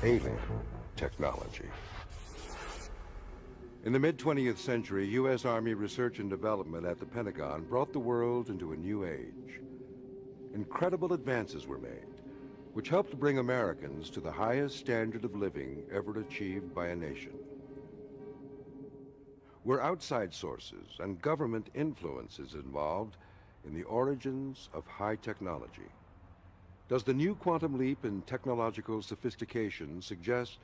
Alien technology. In the mid-20th century, U.S. Army research and development at the Pentagon brought the world into a new age. Incredible advances were made, which helped bring Americans to the highest standard of living ever achieved by a nation. Were outside sources and government influences involved in the origins of high technology? Does the new quantum leap in technological sophistication suggest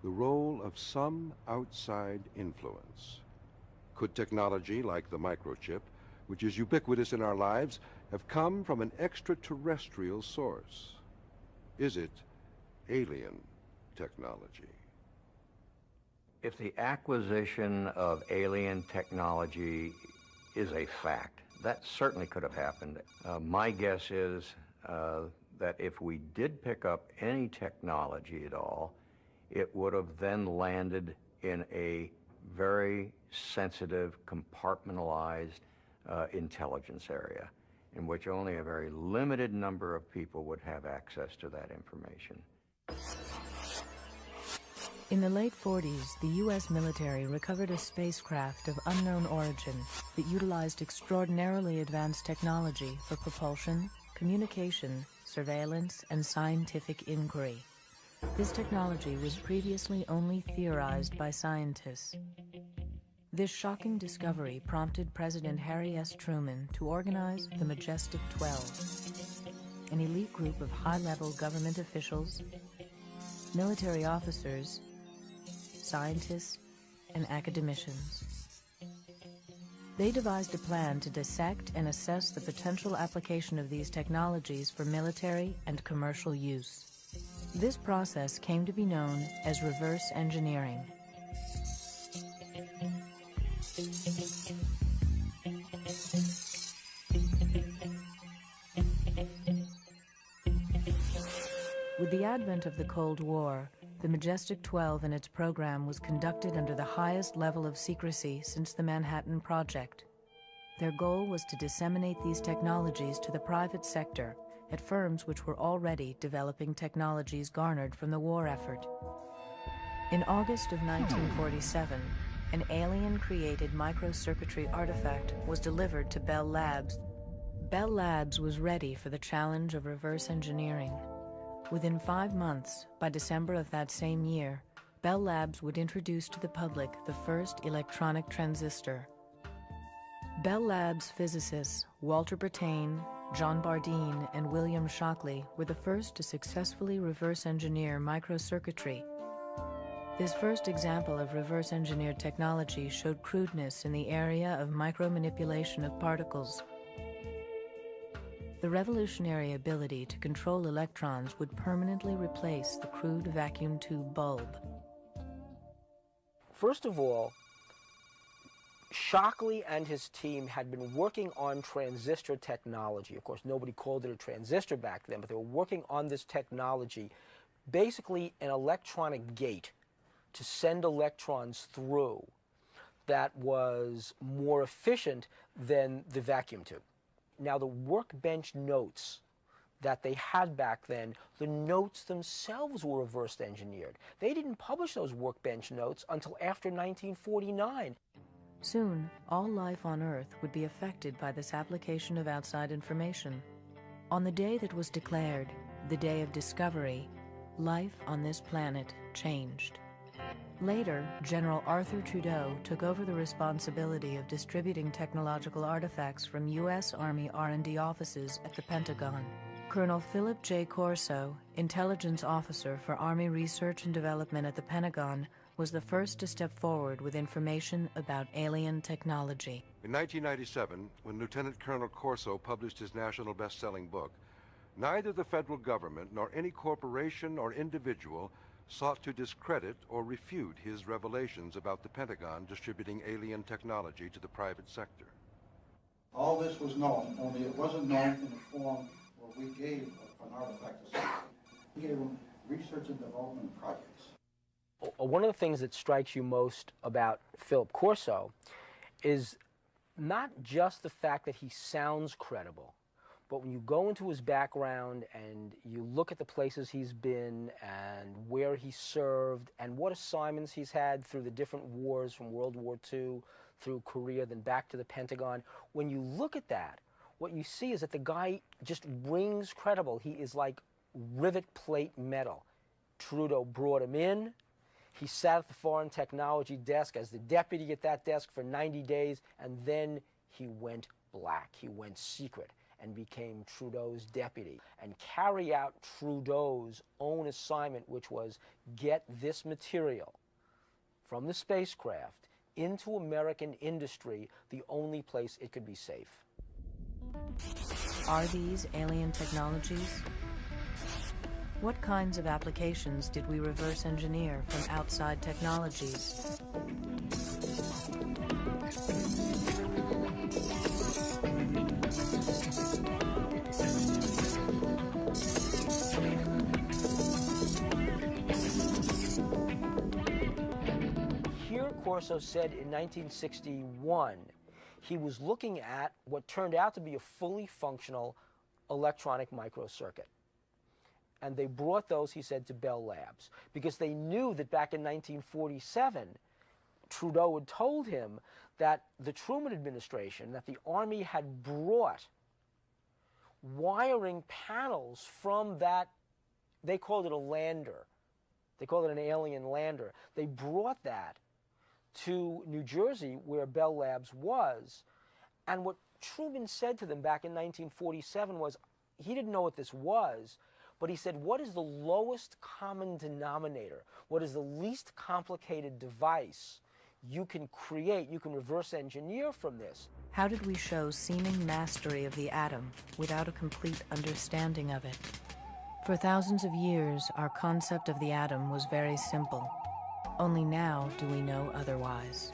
the role of some outside influence? Could technology like the microchip, which is ubiquitous in our lives, have come from an extraterrestrial source? Is it alien technology? If the acquisition of alien technology is a fact, that certainly could have happened. My guess is that if we did pick up any technology at all, it would have then landed in a very sensitive, compartmentalized intelligence area, in which only a very limited number of people would have access to that information. In the late 40s, the U.S. military recovered a spacecraft of unknown origin that utilized extraordinarily advanced technology for propulsion, communication, surveillance, and scientific inquiry. This technology was previously only theorized by scientists. This shocking discovery prompted President Harry S. Truman to organize the Majestic 12, an elite group of high-level government officials, military officers, scientists, and academicians. They devised a plan to dissect and assess the potential application of these technologies for military and commercial use. This process came to be known as reverse engineering. With the advent of the Cold War, the Majestic 12 and its program was conducted under the highest level of secrecy since the Manhattan Project. Their goal was to disseminate these technologies to the private sector at firms which were already developing technologies garnered from the war effort. In August of 1947, an alien-created microcircuitry artifact was delivered to Bell Labs. Bell Labs was ready for the challenge of reverse engineering. Within 5 months, by December of that same year, Bell Labs would introduce to the public the first electronic transistor. Bell Labs physicists Walter Brattain, John Bardeen, and William Shockley were the first to successfully reverse engineer microcircuitry. This first example of reverse engineered technology showed crudeness in the area of micromanipulation of particles. The revolutionary ability to control electrons would permanently replace the crude vacuum tube bulb. First of all, Shockley and his team had been working on transistor technology. Of course, nobody called it a transistor back then, but they were working on this technology, basically an electronic gate to send electrons through that was more efficient than the vacuum tube. Now, the workbench notes that they had back then, the notes themselves were reverse engineered. They didn't publish those workbench notes until after 1949. Soon, all life on Earth would be affected by this application of outside information. On the day that was declared the day of discovery, life on this planet changed. Later, General Arthur Trudeau took over the responsibility of distributing technological artifacts from U.S. Army R&D offices at the Pentagon. Colonel Philip J. Corso, intelligence officer for Army Research and Development at the Pentagon, was the first to step forward with information about alien technology. In 1997, when Lieutenant Colonel Corso published his national best-selling book, neither the federal government nor any corporation or individual sought to discredit or refute his revelations about the Pentagon distributing alien technology to the private sector. All this was known, only it wasn't known in the form where we gave an artifact to somebody. We gave them research and development projects. One of the things that strikes you most about Philip Corso is not just the fact that he sounds credible, but when you go into his background and you look at the places he's been and where he served and what assignments he's had through the different wars from World War II through Korea, then back to the Pentagon, when you look at that, what you see is that the guy just rings credible. He is like rivet plate metal. Trudeau brought him in. He sat at the foreign technology desk as the deputy at that desk for 90 days, and then he went black. He went secret and became Trudeau's deputy and carry out Trudeau's own assignment, which was get this material from the spacecraft into American industry, the only place it could be safe. Are these alien technologies? What kinds of applications did we reverse engineer from outside technologies? Here, Corso said in 1961, he was looking at what turned out to be a fully functional electronic microcircuit. And they brought those, he said, to Bell Labs, because they knew that back in 1947, Trudeau had told him that the Truman administration, that the Army had brought wiring panels from that, they called it a lander. They called it an alien lander. They brought that to New Jersey, where Bell Labs was. And what Truman said to them back in 1947 was, he didn't know what this was, but he said, what is the lowest common denominator? What is the least complicated device you can create, you can reverse engineer from this? How did we show seeming mastery of the atom without a complete understanding of it? For thousands of years, our concept of the atom was very simple. Only now do we know otherwise.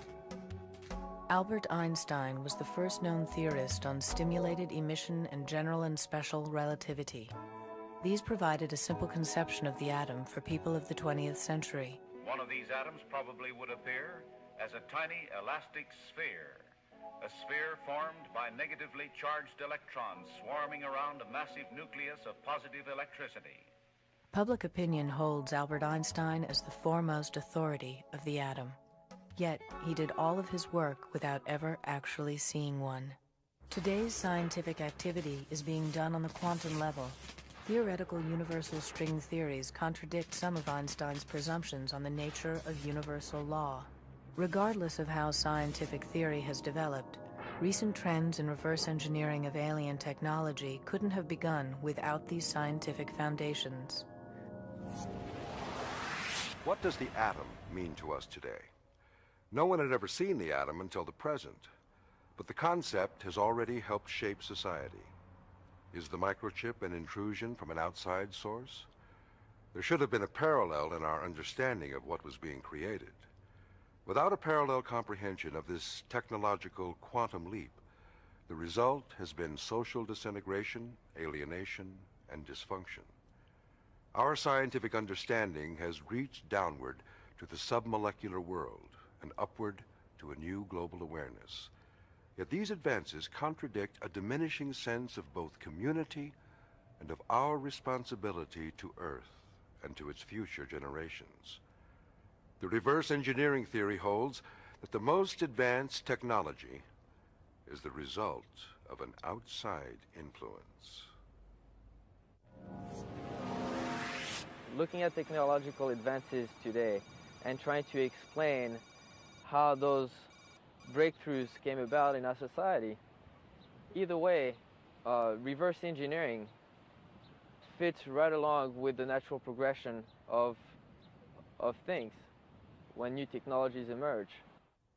Albert Einstein was the first known theorist on stimulated emission and general and special relativity. These provided a simple conception of the atom for people of the 20th century. One of these atoms probably would appear as a tiny elastic sphere, a sphere formed by negatively charged electrons swarming around a massive nucleus of positive electricity. Public opinion holds Albert Einstein as the foremost authority of the atom. Yet, he did all of his work without ever actually seeing one. Today's scientific activity is being done on the quantum level. Theoretical universal string theories contradict some of Einstein's presumptions on the nature of universal law. Regardless of how scientific theory has developed, recent trends in reverse engineering of alien technology couldn't have begun without these scientific foundations. What does the atom mean to us today? No one had ever seen the atom until the present, but the concept has already helped shape society. Is the microchip an intrusion from an outside source? There should have been a parallel in our understanding of what was being created. Without a parallel comprehension of this technological quantum leap, the result has been social disintegration, alienation, and dysfunction. Our scientific understanding has reached downward to the submolecular world and upward to a new global awareness. Yet these advances contradict a diminishing sense of both community and of our responsibility to Earth and to its future generations. The reverse engineering theory holds that the most advanced technology is the result of an outside influence. Looking at technological advances today and trying to explain how those breakthroughs came about in our society, either way, reverse engineering fits right along with the natural progression of things when new technologies emerge.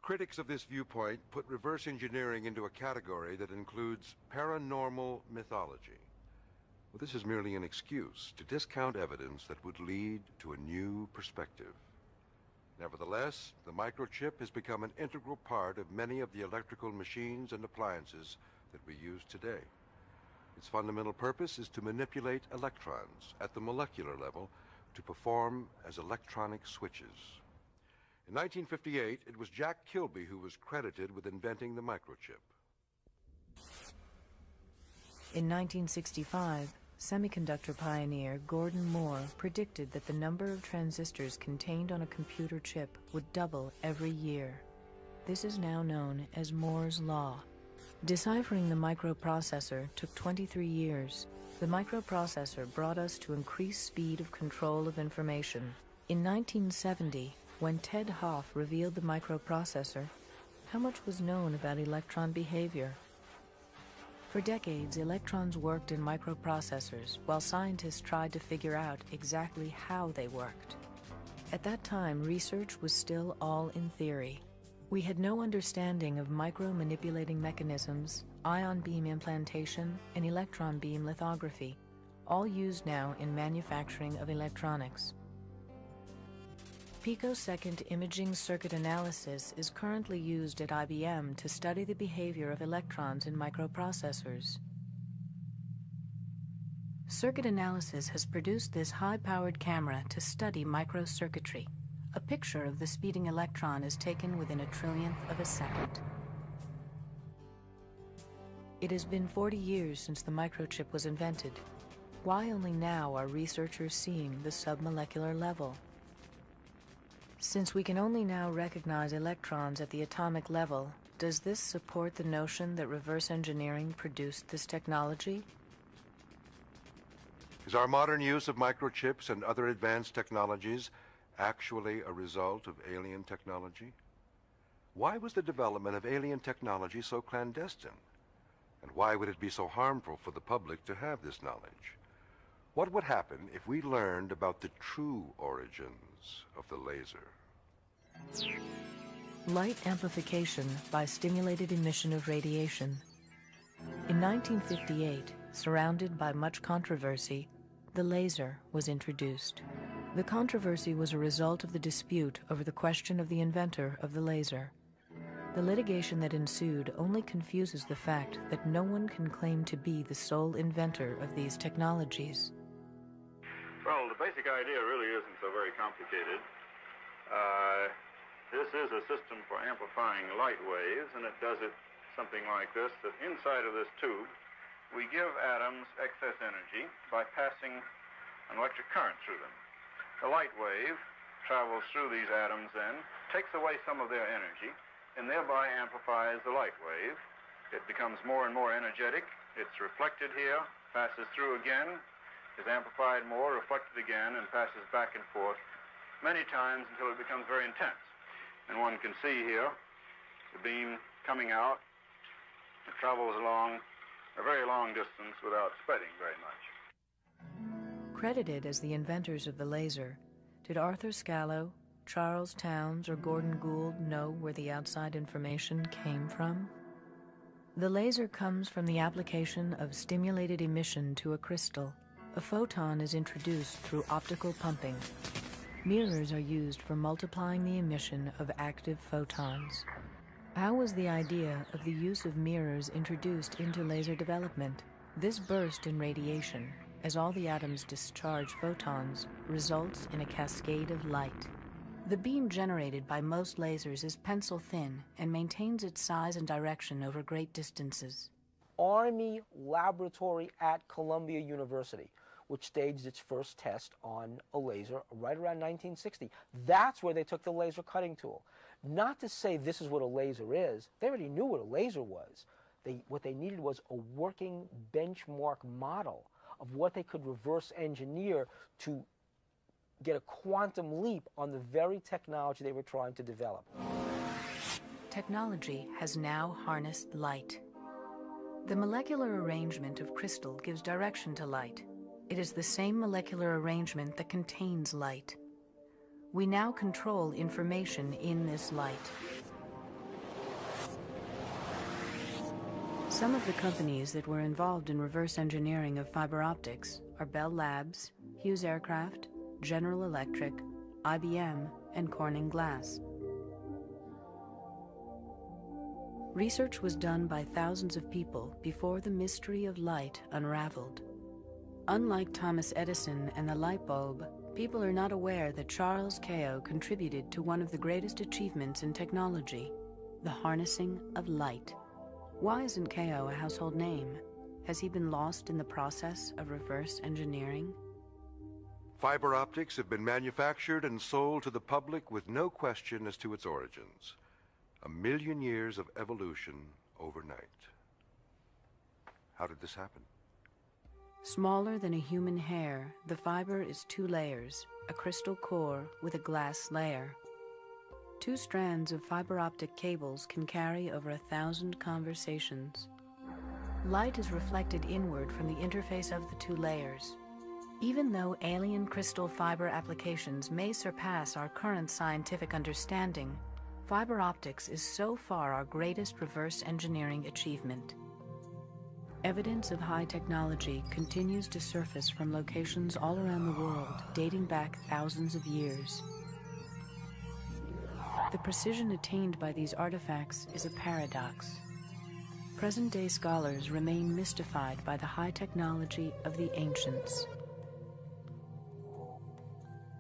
Critics of this viewpoint put reverse engineering into a category that includes paranormal mythology. Well, this is merely an excuse to discount evidence that would lead to a new perspective. Nevertheless, the microchip has become an integral part of many of the electrical machines and appliances that we use today. Its fundamental purpose is to manipulate electrons at the molecular level to perform as electronic switches. In 1958, it was Jack Kilby who was credited with inventing the microchip. In 1965, semiconductor pioneer Gordon Moore predicted that the number of transistors contained on a computer chip would double every year. This is now known as Moore's Law. Deciphering the microprocessor took 23 years. The microprocessor brought us to increased speed of control of information. In 1970, when Ted Hoff revealed the microprocessor, how much was known about electron behavior? For decades, electrons worked in microprocessors while scientists tried to figure out exactly how they worked. At that time, research was still all in theory. We had no understanding of micro-manipulating mechanisms, ion beam implantation, and electron beam lithography, all used now in manufacturing of electronics. Picosecond imaging circuit analysis is currently used at IBM to study the behavior of electrons in microprocessors. Circuit analysis has produced this high-powered camera to study microcircuitry. A picture of the speeding electron is taken within a trillionth of a second. It has been 40 years since the microchip was invented. Why only now are researchers seeing the submolecular level? Since we can only now recognize electrons at the atomic level, does this support the notion that reverse engineering produced this technology? Is our modern use of microchips and other advanced technologies actually a result of alien technology? Why was the development of alien technology so clandestine? And why would it be so harmful for the public to have this knowledge? What would happen if we learned about the true origins of the laser? Light amplification by stimulated emission of radiation. In 1958, surrounded by much controversy, the laser was introduced. The controversy was a result of the dispute over the question of the inventor of the laser. The litigation that ensued only confuses the fact that no one can claim to be the sole inventor of these technologies. Well, the basic idea really isn't so very complicated. This is a system for amplifying light waves, and it does it something like this, that inside of this tube, we give atoms excess energy by passing an electric current through them. The light wave travels through these atoms then, takes away some of their energy, and thereby amplifies the light wave. It becomes more and more energetic. It's reflected here, passes through again, is amplified more, reflected again, and passes back and forth many times until it becomes very intense. And one can see here the beam coming out. It travels along a very long distance without spreading very much. Credited as the inventors of the laser, did Arthur Scalo, Charles Towns, or Gordon Gould know where the outside information came from? The laser comes from the application of stimulated emission to a crystal. A photon is introduced through optical pumping. Mirrors are used for multiplying the emission of active photons. How was the idea of the use of mirrors introduced into laser development? This burst in radiation, as all the atoms discharge photons, results in a cascade of light. The beam generated by most lasers is pencil thin and maintains its size and direction over great distances. Army laboratory at Columbia University, which staged its first test on a laser right around 1960. That's where they took the laser cutting tool. Not to say this is what a laser is. They already knew what a laser was. What they needed was a working benchmark model of what they could reverse engineer to get a quantum leap on the very technology they were trying to develop. Technology has now harnessed light. The molecular arrangement of crystal gives direction to light. It is the same molecular arrangement that contains light. We now control information in this light. Some of the companies that were involved in reverse engineering of fiber optics are Bell Labs, Hughes Aircraft, General Electric, IBM, and Corning Glass. Research was done by thousands of people before the mystery of light unraveled. Unlike Thomas Edison and the light bulb, people are not aware that Charles Kao contributed to one of the greatest achievements in technology, the harnessing of light. Why isn't Kao a household name? Has he been lost in the process of reverse engineering? Fiber optics have been manufactured and sold to the public with no question as to its origins. 1,000,000 years of evolution overnight. How did this happen? Smaller than a human hair, the fiber is 2 layers, a crystal core with a glass layer. 2 strands of fiber optic cables can carry over 1,000 conversations. Light is reflected inward from the interface of the 2 layers. Even though alien crystal fiber applications may surpass our current scientific understanding, fiber optics is so far our greatest reverse engineering achievement. Evidence of high technology continues to surface from locations all around the world, dating back thousands of years. The precision attained by these artifacts is a paradox. Present-day scholars remain mystified by the high technology of the ancients.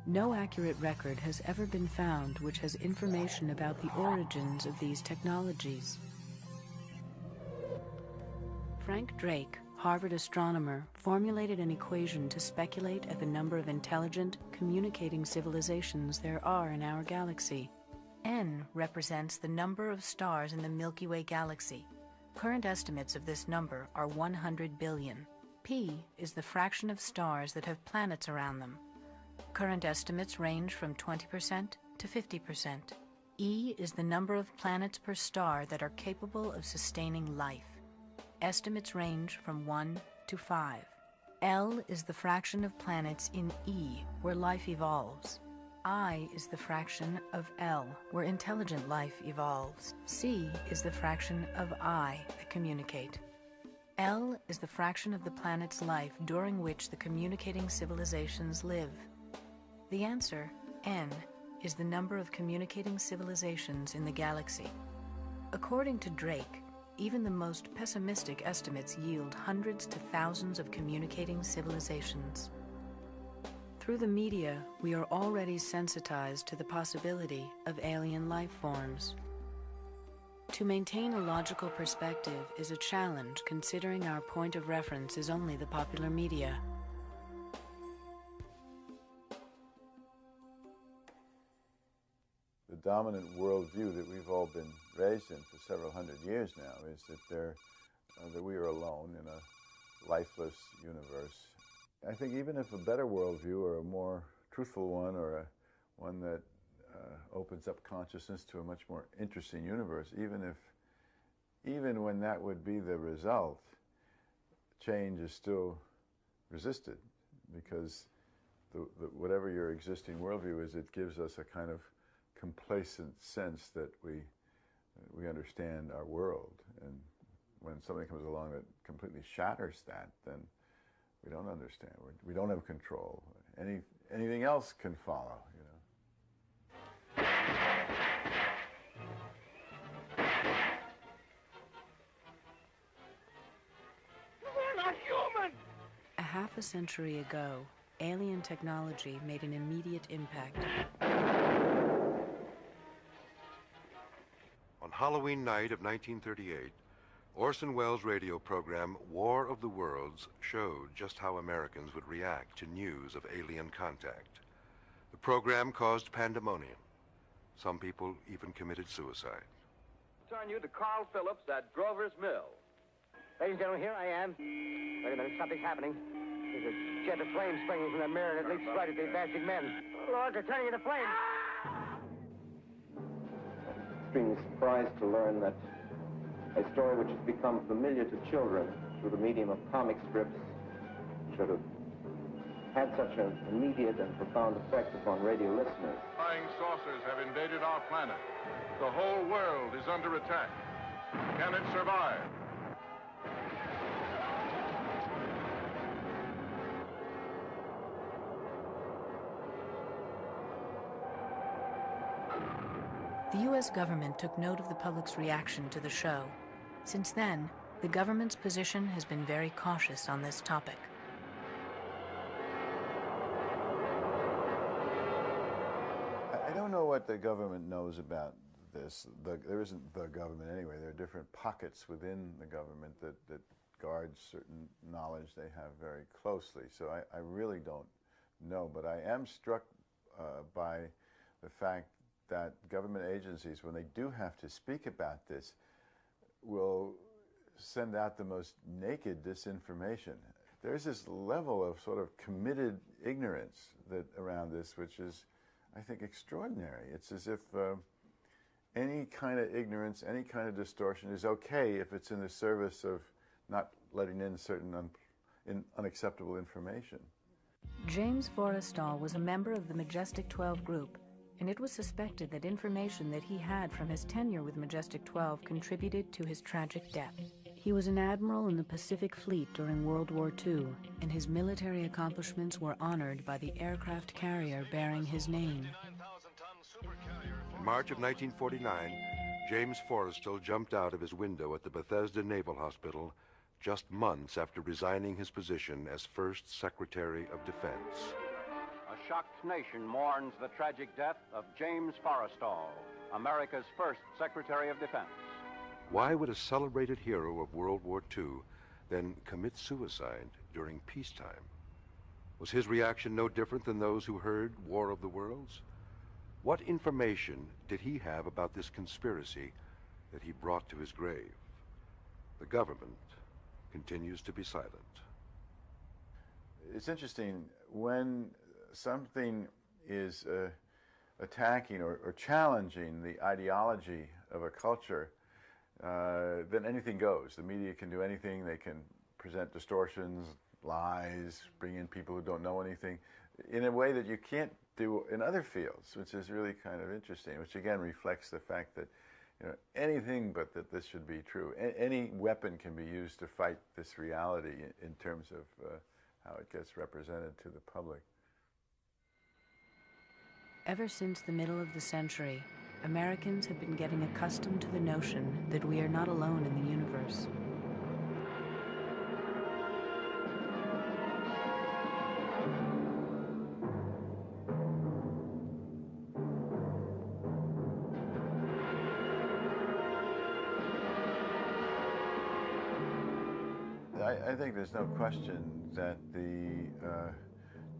No accurate record has ever been found which has information about the origins of these technologies. Frank Drake, Harvard astronomer, formulated an equation to speculate at the number of intelligent, communicating civilizations there are in our galaxy. N represents the number of stars in the Milky Way galaxy. Current estimates of this number are 100 billion. P is the fraction of stars that have planets around them. Current estimates range from 20% to 50%. E is the number of planets per star that are capable of sustaining life. Estimates range from 1 to 5. L is the fraction of planets in E, where life evolves. I is the fraction of L, where intelligent life evolves. C is the fraction of I that communicate. L is the fraction of the planet's life during which the communicating civilizations live. The answer, N, is the number of communicating civilizations in the galaxy. According to Drake, even the most pessimistic estimates yield hundreds to thousands of communicating civilizations. Through the media, we are already sensitized to the possibility of alien life forms. To maintain a logical perspective is a challenge, considering our point of reference is only the popular media. The dominant worldview that we've all been raised in for several hundred years now is that we are alone in a lifeless universe. I think even if a better worldview or a more truthful one or one that opens up consciousness to a much more interesting universe, even when that would be the result, change is still resisted, because whatever your existing worldview is, it gives us a kind of complacent sense that we understand our world, and when something comes along that completely shatters that, then we don't understand. We don't have control. Anything else can follow, you know. We're not human! A half a century ago, alien technology made an immediate impact. On Halloween night of 1938, Orson Welles' radio program, War of the Worlds, showed just how Americans would react to news of alien contact. The program caused pandemonium. Some people even committed suicide. Turn you to Carl Phillips at Grover's Mill. Ladies and gentlemen, here I am. Wait a minute, something's happening. There's a jet of flame springing from the mirror, and it leaps right at the advancing men. Lord, they're turning into flames. Extremely surprised to learn that a story which has become familiar to children through the medium of comic strips should have had such an immediate and profound effect upon radio listeners. Flying saucers have invaded our planet. The whole world is under attack. Can it survive? The U.S. government took note of the public's reaction to the show. Since then, the government's position has been very cautious on this topic. I don't know what the government knows about this. There isn't the government anyway. There are different pockets within the government that guard certain knowledge they have very closely. So I really don't know, but I am struck by the fact that government agencies, when they do have to speak about this, will send out the most naked disinformation. There's this level of sort of committed ignorance around this, which is, I think, extraordinary. It's as if any kind of ignorance, any kind of distortion is okay if it's in the service of not letting in certain unacceptable information. James Forrestal was a member of the Majestic 12 group, and it was suspected that information that he had from his tenure with Majestic 12 contributed to his tragic death. He was an admiral in the Pacific Fleet during World War II, and his military accomplishments were honored by the aircraft carrier bearing his name. In March of 1949, James Forrestal jumped out of his window at the Bethesda Naval Hospital just months after resigning his position as First Secretary of Defense. A shocked nation mourns the tragic death of James Forrestal, America's first Secretary of Defense. Why would a celebrated hero of World War II then commit suicide during peacetime? Was his reaction no different than those who heard War of the Worlds? What information did he have about this conspiracy that he brought to his grave? The government continues to be silent. It's interesting, when something is attacking or challenging the ideology of a culture, then anything goes. The media can do anything. They can present distortions, lies, bring in people who don't know anything in a way that you can't do in other fields, which is really kind of interesting, which again reflects the fact that, you know, anything but that this should be true. Any weapon can be used to fight this reality in terms of how it gets represented to the public. Ever since the middle of the century, Americans have been getting accustomed to the notion that we are not alone in the universe. I think there's no question that the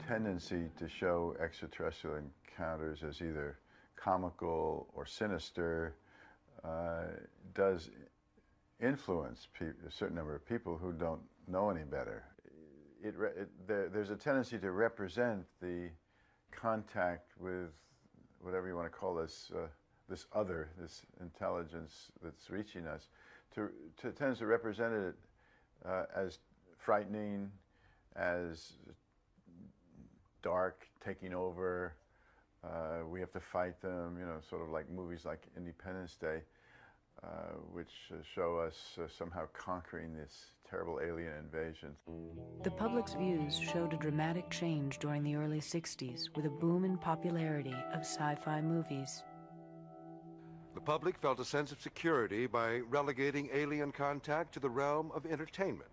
tendency to show extraterrestrial encounters as either comical or sinister does influence a certain number of people who don't know any better. There's a tendency to represent the contact with whatever you want to call this, this other, this intelligence that's reaching us, tends to represent it as frightening, as dark, taking over. We have to fight them, you know, sort of like movies like Independence Day, which show us somehow conquering this terrible alien invasion. The public's views showed a dramatic change during the early 60s with a boom in popularity of sci-fi movies. The public felt a sense of security by relegating alien contact to the realm of entertainment,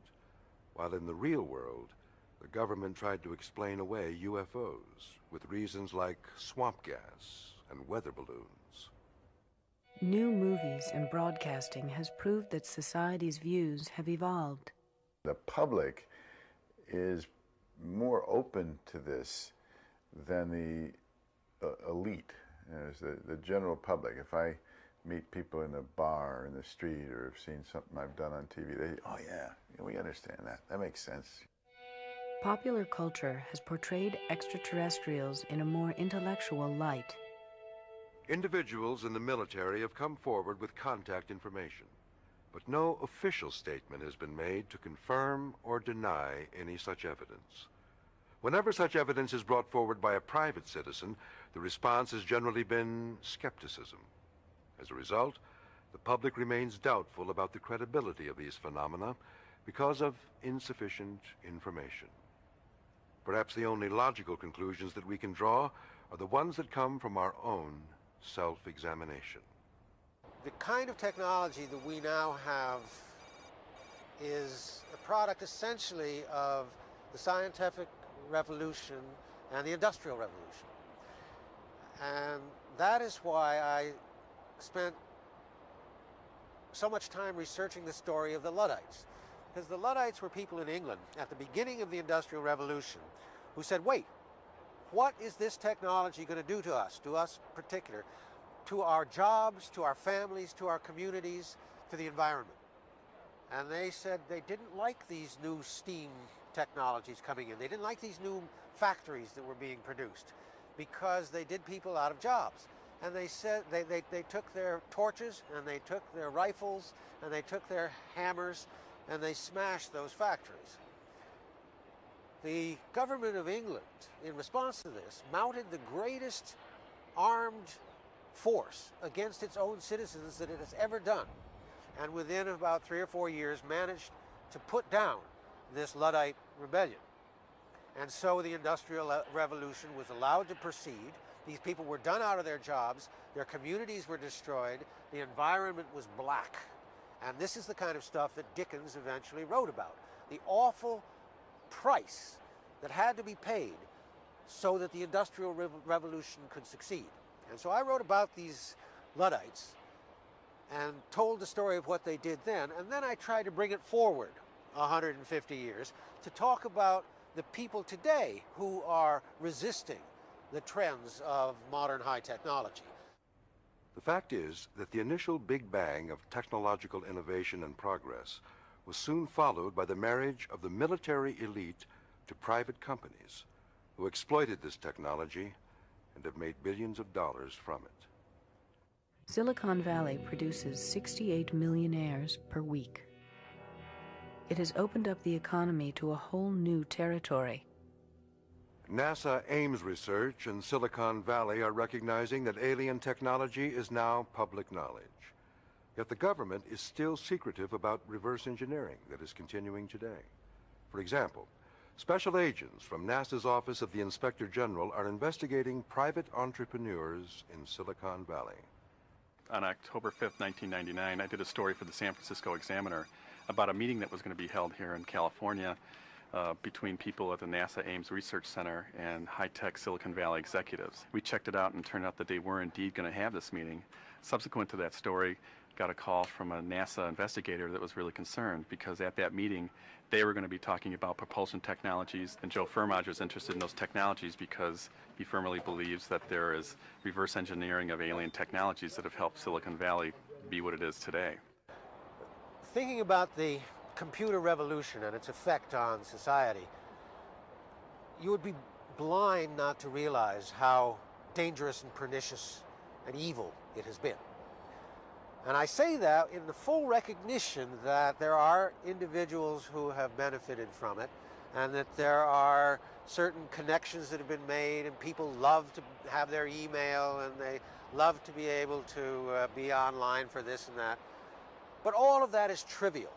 while in the real world, the government tried to explain away UFOs with reasons like swamp gas and weather balloons. New movies and broadcasting has proved that society's views have evolved. The public is more open to this than the elite, the general public. If I meet people in a bar, in the street, or have seen something I've done on TV, they, oh yeah, we understand that. That makes sense. Popular culture has portrayed extraterrestrials in a more intellectual light. Individuals in the military have come forward with contact information, but no official statement has been made to confirm or deny any such evidence. Whenever such evidence is brought forward by a private citizen, the response has generally been skepticism. As a result, the public remains doubtful about the credibility of these phenomena because of insufficient information. Perhaps the only logical conclusions that we can draw are the ones that come from our own self-examination. The kind of technology that we now have is a product essentially of the scientific revolution and the industrial revolution. And that is why I spent so much time researching the story of the Luddites. Because the Luddites were people in England at the beginning of the Industrial Revolution who said, wait, what is this technology going to do to us in particular, to our jobs, to our families, to our communities, to the environment? And they said they didn't like these new steam technologies coming in. They didn't like these new factories that were being produced because they did people out of jobs. And they said they took their torches and they took their rifles and they took their hammers and they smashed those factories. The government of England, in response to this, mounted the greatest armed force against its own citizens that it has ever done. And within about 3 or 4 years managed to put down this Luddite rebellion. And so the Industrial Revolution was allowed to proceed. These people were done out of their jobs, their communities were destroyed, the environment was black. And this is the kind of stuff that Dickens eventually wrote about. The awful price that had to be paid so that the Industrial Revolution could succeed. And so I wrote about these Luddites and told the story of what they did then, and then I tried to bring it forward 150 years to talk about the people today who are resisting the trends of modern high technology. The fact is that the initial Big Bang of technological innovation and progress was soon followed by the marriage of the military elite to private companies who exploited this technology and have made billions of dollars from it. Silicon Valley produces 68 millionaires per week. It has opened up the economy to a whole new territory. NASA Ames Research and Silicon Valley are recognizing that alien technology is now public knowledge. Yet the government is still secretive about reverse engineering that is continuing today. For example, special agents from NASA's Office of the Inspector General are investigating private entrepreneurs in Silicon Valley. On October 5th, 1999, I did a story for the San Francisco Examiner about a meeting that was going to be held here in California between people at the NASA Ames Research Center and high-tech Silicon Valley executives. We checked it out and it turned out that they were indeed going to have this meeting. Subsequent to that story, got a call from a NASA investigator that was really concerned because at that meeting they were going to be talking about propulsion technologies, and Joe Firmager is interested in those technologies because he firmly believes that there is reverse engineering of alien technologies that have helped Silicon Valley be what it is today. Thinking about the computer revolution and its effect on society, you would be blind not to realize how dangerous and pernicious and evil it has been. And I say that in the full recognition that there are individuals who have benefited from it, and that there are certain connections that have been made, and people love to have their email, and they love to be able to be online for this and that. But all of that is trivial.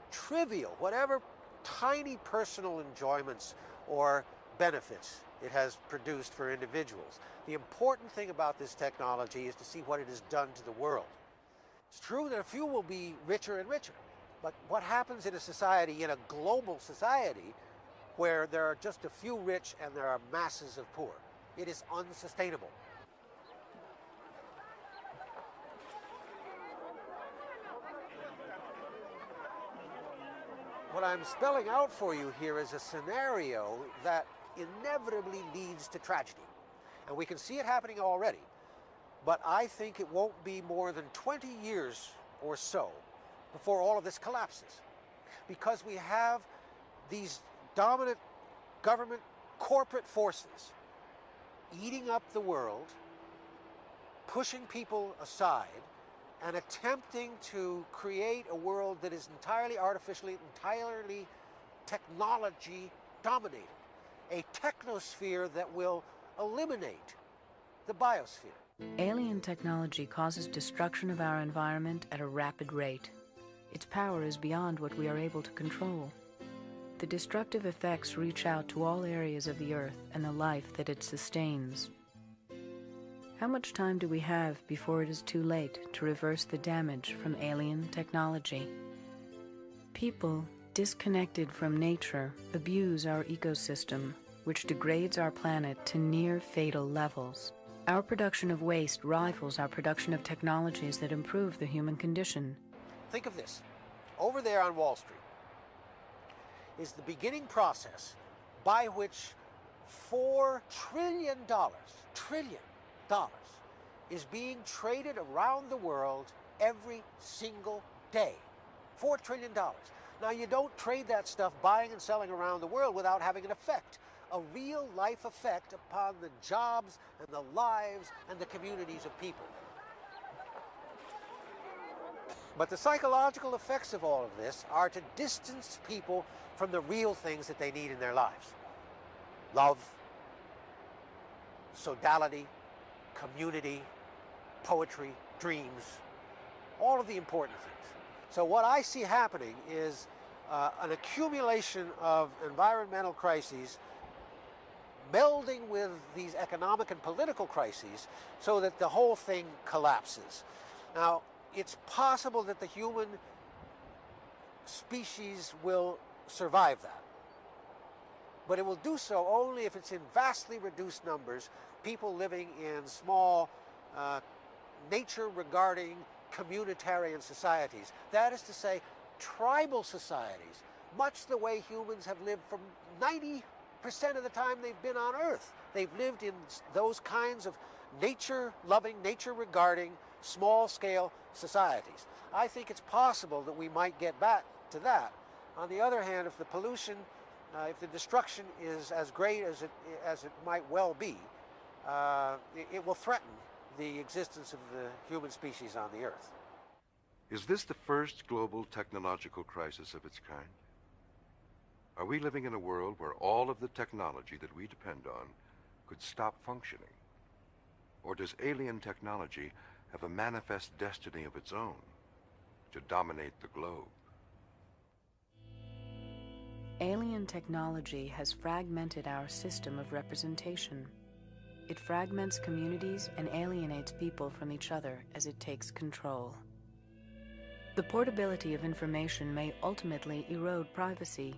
Trivial, whatever tiny personal enjoyments or benefits it has produced for individuals. The important thing about this technology is to see what it has done to the world. It's true that a few will be richer and richer, but what happens in a society, in a global society, where there are just a few rich and there are masses of poor? It is unsustainable. I'm spelling out for you here is a scenario that inevitably leads to tragedy. And we can see it happening already. But I think it won't be more than 20 years or so before all of this collapses. Because we have these dominant government corporate forces eating up the world, pushing people aside, and attempting to create a world that is entirely artificially, entirely technology dominated. A technosphere that will eliminate the biosphere. Alien technology causes destruction of our environment at a rapid rate. Its power is beyond what we are able to control. The destructive effects reach out to all areas of the Earth and the life that it sustains. How much time do we have before it is too late to reverse the damage from alien technology? People, disconnected from nature, abuse our ecosystem, which degrades our planet to near fatal levels. Our production of waste rivals our production of technologies that improve the human condition. Think of this. Over there on Wall Street is the beginning process by which $4 trillion is being traded around the world every single day. $4 trillion. Now, you don't trade that stuff buying and selling around the world without having an effect, a real-life effect upon the jobs and the lives and the communities of people. But the psychological effects of all of this are to distance people from the real things that they need in their lives. Love, sodality, community, poetry, dreams, all of the important things. So what I see happening is an accumulation of environmental crises melding with these economic and political crises so that the whole thing collapses. Now, it's possible that the human species will survive that. But it will do so only if it's in vastly reduced numbers, people living in small, nature-regarding communitarian societies. That is to say, tribal societies, much the way humans have lived from 90% of the time they've been on Earth. They've lived in those kinds of nature-loving, nature-regarding, small-scale societies. I think it's possible that we might get back to that. On the other hand, if the pollution, if the destruction is as great as it might well be, it will threaten the existence of the human species on the Earth. Is this the first global technological crisis of its kind? Are we living in a world where all of the technology that we depend on could stop functioning? Or does alien technology have a manifest destiny of its own to dominate the globe? Alien technology has fragmented our system of representation. It fragments communities and alienates people from each other as it takes control. The portability of information may ultimately erode privacy.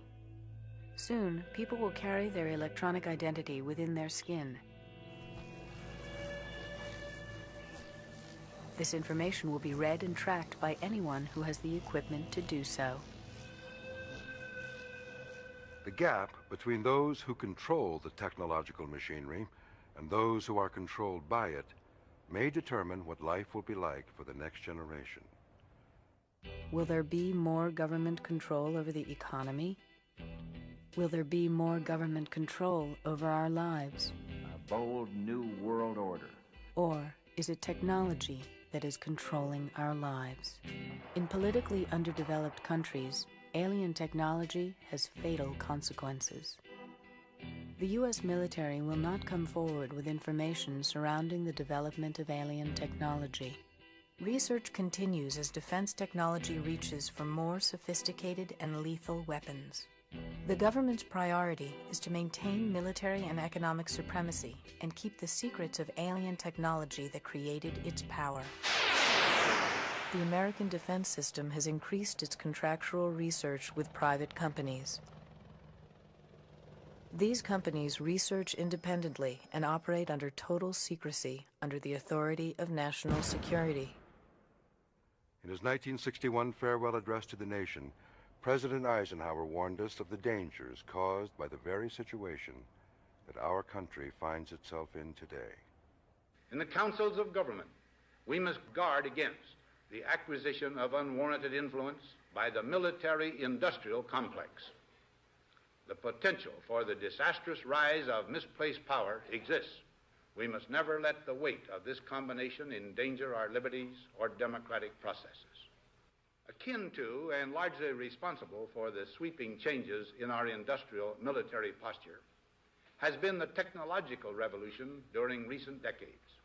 Soon, people will carry their electronic identity within their skin. This information will be read and tracked by anyone who has the equipment to do so. The gap between those who control the technological machinery and those who are controlled by it may determine what life will be like for the next generation. Will there be more government control over the economy? Will there be more government control over our lives? A bold new world order. Or is it technology that is controlling our lives? In politically underdeveloped countries, alien technology has fatal consequences. The U.S. military will not come forward with information surrounding the development of alien technology. Research continues as defense technology reaches for more sophisticated and lethal weapons. The government's priority is to maintain military and economic supremacy and keep the secrets of alien technology that created its power. The American defense system has increased its contractual research with private companies. These companies research independently and operate under total secrecy under the authority of national security. In his 1961 farewell address to the nation, President Eisenhower warned us of the dangers caused by the very situation that our country finds itself in today. In the councils of government, we must guard against the acquisition of unwarranted influence by the military-industrial complex. The potential for the disastrous rise of misplaced power exists. We must never let the weight of this combination endanger our liberties or democratic processes. Akin to and largely responsible for the sweeping changes in our industrial military posture has been the technological revolution during recent decades.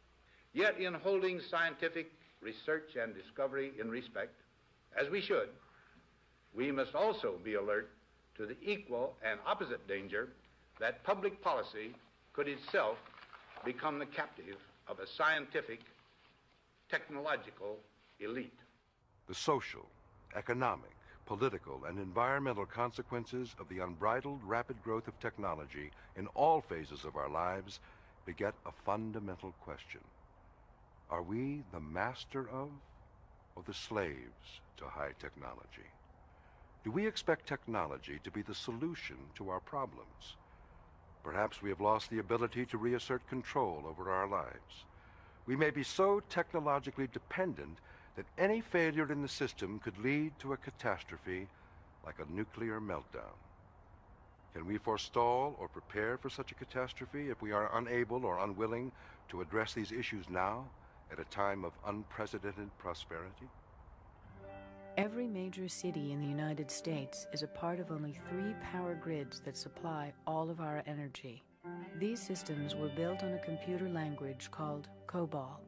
Yet in holding scientific research and discovery in respect, as we should, we must also be alert to the equal and opposite danger that public policy could itself become the captive of a scientific, technological elite. The social, economic, political, and environmental consequences of the unbridled rapid growth of technology in all phases of our lives beget a fundamental question. Are we the master of, or the slaves to high technology? Do we expect technology to be the solution to our problems? Perhaps we have lost the ability to reassert control over our lives. We may be so technologically dependent that any failure in the system could lead to a catastrophe like a nuclear meltdown. Can we forestall or prepare for such a catastrophe if we are unable or unwilling to address these issues now at a time of unprecedented prosperity? Every major city in the United States is a part of only 3 power grids that supply all of our energy. These systems were built on a computer language called COBOL,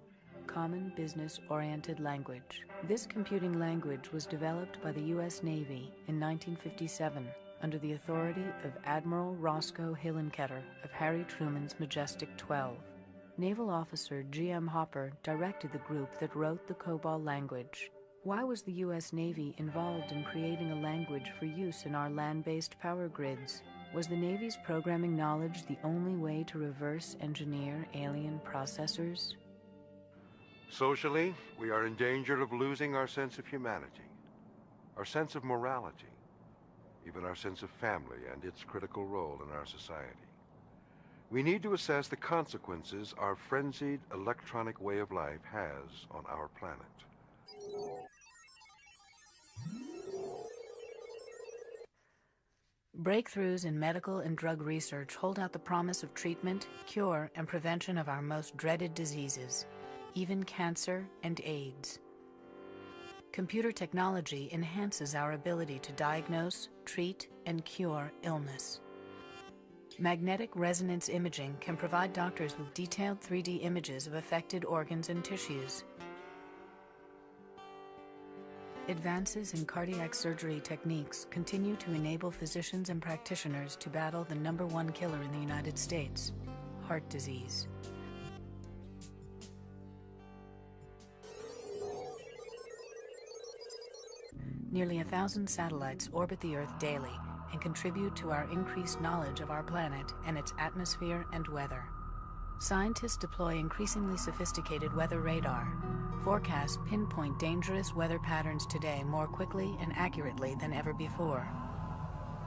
Common Business-Oriented Language. This computing language was developed by the U.S. Navy in 1957 under the authority of Admiral Roscoe Hillenkoetter of Harry Truman's Majestic 12. Naval officer G.M. Hopper directed the group that wrote the COBOL language. Why was the U.S. Navy involved in creating a language for use in our land-based power grids? Was the Navy's programming knowledge the only way to reverse engineer alien processors? Socially, we are in danger of losing our sense of humanity, our sense of morality, even our sense of family and its critical role in our society. We need to assess the consequences our frenzied electronic way of life has on our planet. Breakthroughs in medical and drug research hold out the promise of treatment, cure, and prevention of our most dreaded diseases, even cancer and AIDS. Computer technology enhances our ability to diagnose, treat, and cure illness. Magnetic resonance imaging can provide doctors with detailed 3D images of affected organs and tissues. Advances in cardiac surgery techniques continue to enable physicians and practitioners to battle the #1 killer in the United States, heart disease. Nearly 1,000 satellites orbit the Earth daily and contribute to our increased knowledge of our planet and its atmosphere and weather. Scientists deploy increasingly sophisticated weather radar. Forecasts pinpoint dangerous weather patterns today more quickly and accurately than ever before.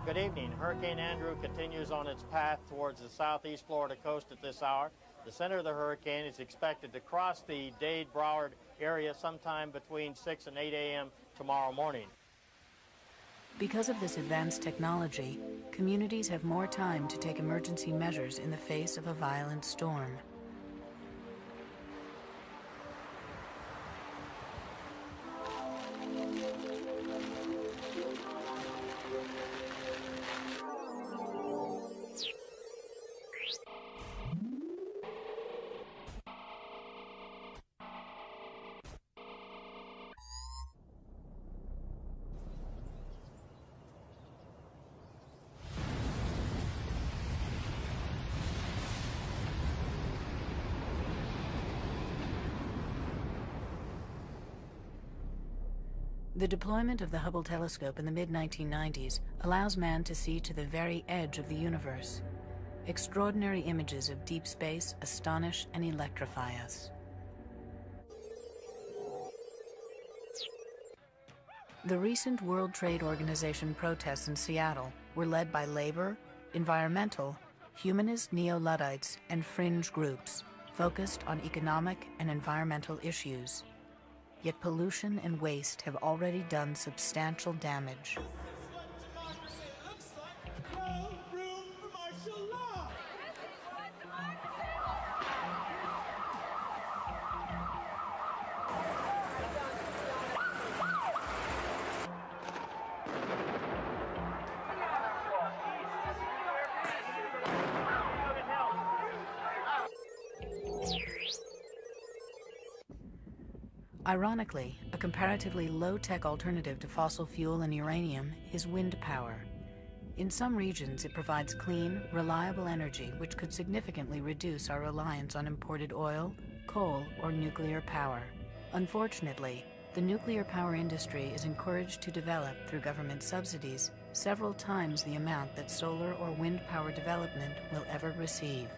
Good evening. Hurricane Andrew continues on its path towards the southeast Florida coast at this hour. The center of the hurricane is expected to cross the Dade-Broward area sometime between 6 and 8 a.m. tomorrow morning. Because of this advanced technology, communities have more time to take emergency measures in the face of a violent storm. The deployment of the Hubble telescope in the mid-1990s allows man to see to the very edge of the universe. Extraordinary images of deep space astonish and electrify us. The recent World Trade Organization protests in Seattle were led by labor, environmental, humanist neo-Luddites, and fringe groups focused on economic and environmental issues. Yet pollution and waste have already done substantial damage. Ironically, a comparatively low-tech alternative to fossil fuel and uranium is wind power. In some regions, it provides clean, reliable energy which could significantly reduce our reliance on imported oil, coal, or nuclear power. Unfortunately, the nuclear power industry is encouraged to develop through government subsidies several times the amount that solar or wind power development will ever receive.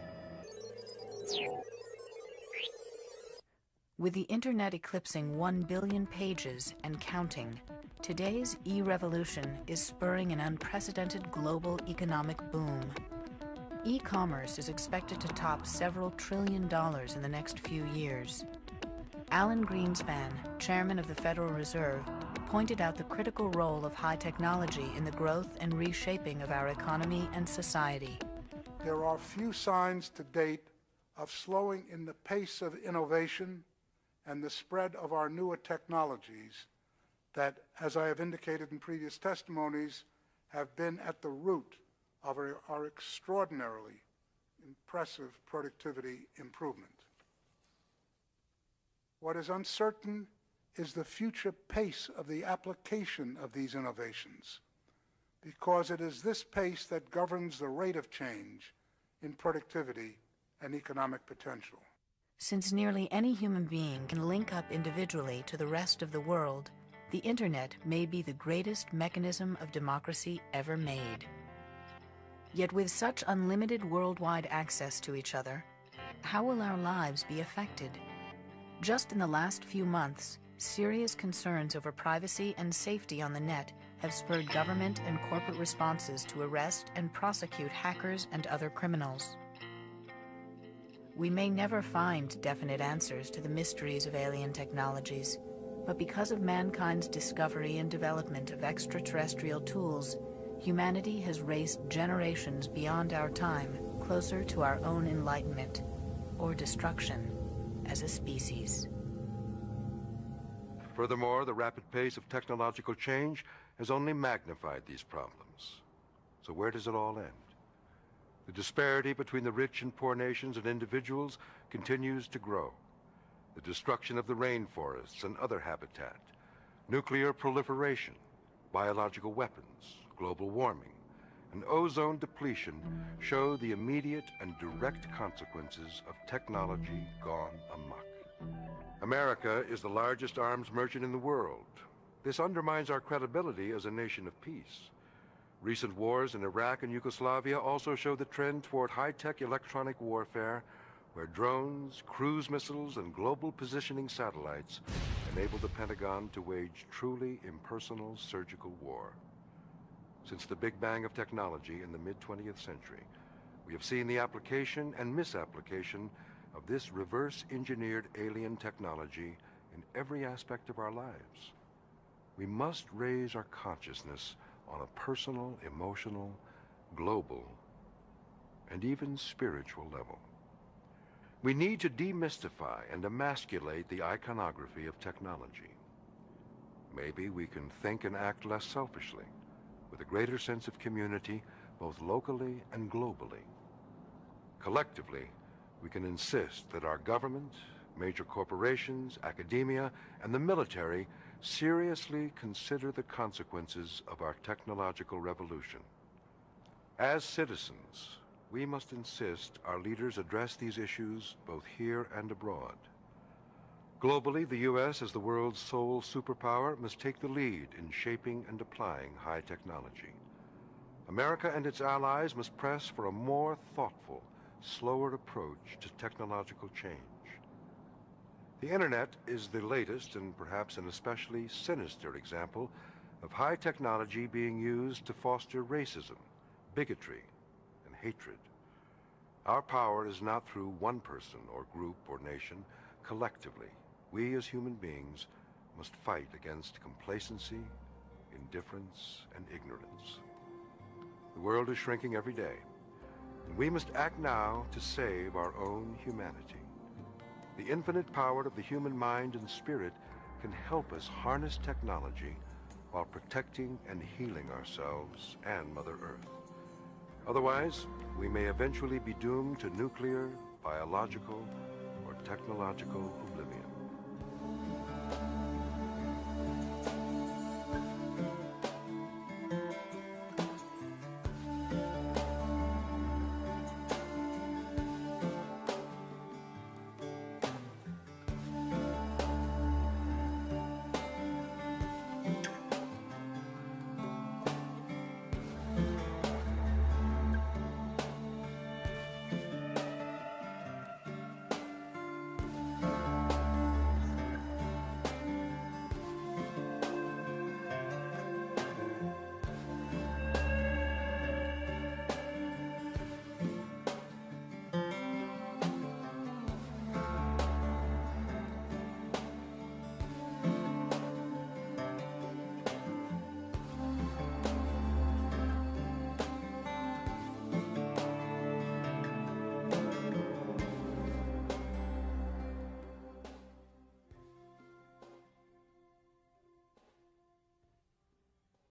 With the internet eclipsing 1 billion pages and counting, today's e-revolution is spurring an unprecedented global economic boom. E-commerce is expected to top several $1 trillion in the next few years. Alan Greenspan, chairman of the Federal Reserve, pointed out the critical role of high technology in the growth and reshaping of our economy and society. There are few signs to date of slowing in the pace of innovation and the spread of our newer technologies that, as I have indicated in previous testimonies, have been at the root of our extraordinarily impressive productivity improvement. What is uncertain is the future pace of the application of these innovations, because it is this pace that governs the rate of change in productivity and economic potential. Since nearly any human being can link up individually to the rest of the world, the Internet may be the greatest mechanism of democracy ever made. Yet with such unlimited worldwide access to each other, how will our lives be affected? Just in the last few months, serious concerns over privacy and safety on the net have spurred government and corporate responses to arrest and prosecute hackers and other criminals. We may never find definite answers to the mysteries of alien technologies, but because of mankind's discovery and development of extraterrestrial tools, humanity has raced generations beyond our time, closer to our own enlightenment, or destruction, as a species. Furthermore, the rapid pace of technological change has only magnified these problems. So where does it all end? The disparity between the rich and poor nations and individuals continues to grow. The destruction of the rainforests and other habitat, nuclear proliferation, biological weapons, global warming, and ozone depletion show the immediate and direct consequences of technology gone amok. America is the largest arms merchant in the world. This undermines our credibility as a nation of peace. Recent wars in Iraq and Yugoslavia also show the trend toward high-tech electronic warfare, where drones, cruise missiles, and global positioning satellites enable the Pentagon to wage truly impersonal surgical war. Since the Big Bang of technology in the mid-20th century, we have seen the application and misapplication of this reverse-engineered alien technology in every aspect of our lives. We must raise our consciousness on a personal, emotional, global, and even spiritual level. We need to demystify and emasculate the iconography of technology. Maybe we can think and act less selfishly, with a greater sense of community, both locally and globally. Collectively, we can insist that our government, major corporations, academia, and the military seriously consider the consequences of our technological revolution. As citizens, we must insist our leaders address these issues both here and abroad. Globally, the U.S., as the world's sole superpower, must take the lead in shaping and applying high technology. America and its allies must press for a more thoughtful, slower approach to technological change. The Internet is the latest and perhaps an especially sinister example of high technology being used to foster racism, bigotry, and hatred. Our power is not through one person or group or nation. Collectively, we as human beings must fight against complacency, indifference, and ignorance. The world is shrinking every day, and we must act now to save our own humanity. The infinite power of the human mind and spirit can help us harness technology while protecting and healing ourselves and Mother Earth. Otherwise, we may eventually be doomed to nuclear, biological, or technological oblivion.